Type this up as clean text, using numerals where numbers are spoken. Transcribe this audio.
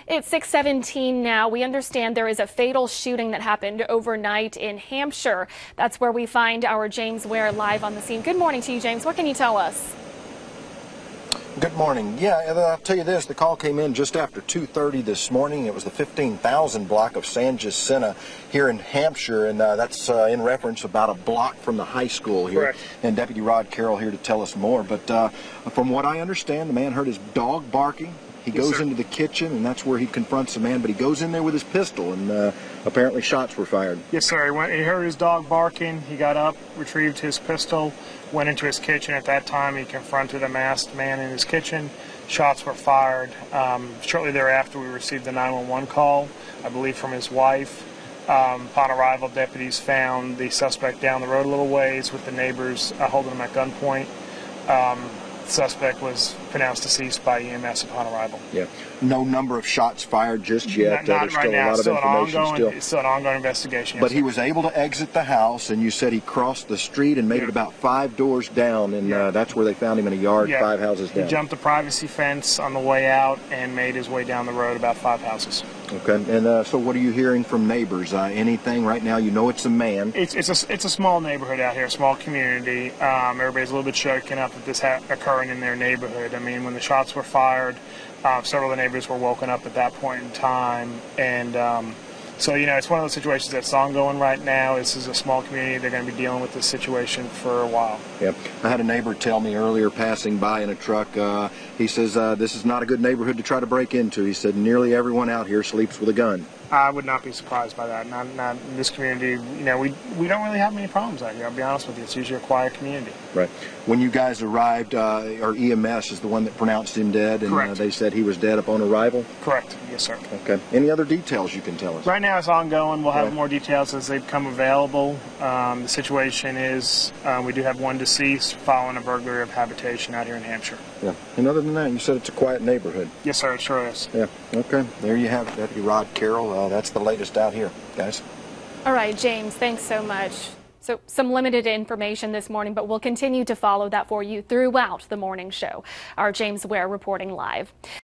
It's 6:17 now. We understand there is a fatal shooting that happened overnight in Hampshire. That's where we find our James Ware live on the scene. Good morning to you, James. What can you tell us? Good morning. Yeah, I'll tell you this. The call came in just after 2:30 this morning. It was the 15,000 block of San Jacinto here in Hampshire, and that's in reference about a block from the high school here. Correct. And Deputy Rod Carroll here to tell us more. But from what I understand, the man heard his dog barking. He goes into the kitchen, and that's where he confronts the man, but he goes in there with his pistol, and apparently shots were fired. Yes, sir. He heard his dog barking. He got up, retrieved his pistol, went into his kitchen. At that time, he confronted a masked man in his kitchen. Shots were fired. Shortly thereafter, we received the 911 call, I believe from his wife. Upon arrival, deputies found the suspect down the road a little ways with the neighbors holding him at gunpoint. The suspect was pronounced deceased by EMS upon arrival. Yeah. No number of shots fired just yet. Not There's right still now. a lot of information It's still an ongoing investigation. But he was able to exit the house, and you said he crossed the street and made it about 5 doors down, and that's where they found him in a yard 5 houses down. He jumped the privacy fence on the way out and made his way down the road about 5 houses. Okay. And so what are you hearing from neighbors? Anything right now? You know it's a man. It's a small neighborhood out here, a small community. Everybody's a little bit shaken up that this occurring in their neighborhood. I mean, when the shots were fired, several of the neighbors were woken up at that point in time, and so it's one of those situations that's ongoing right now. This is a small community. They're going to be dealing with this situation for a while. Yep. I had a neighbor tell me earlier, passing by in a truck, he says this is not a good neighborhood to try to break into. He said nearly everyone out here sleeps with a gun. I would not be surprised by that. Not in this community. We don't really have many problems out here. I'll be honest with you. It's usually a quiet community. Right. When you guys arrived, or EMS is the one that pronounced him dead, and they said he was dead upon arrival? Correct. Yes, sir. Okay. Any other details you can tell us? Right now it's ongoing. We'll have more details as they become available. The situation is we do have one deceased following a burglary of habitation out here in Hampshire. Yeah. And other than that, you said it's a quiet neighborhood. Yes, sir. It sure is. Yeah. Okay. There you have it, Deputy Rod Carroll. That's the latest out here, guys. All right, James, thanks so much. So some limited information this morning, but we'll continue to follow that for you throughout the morning show. Our James Ware reporting live.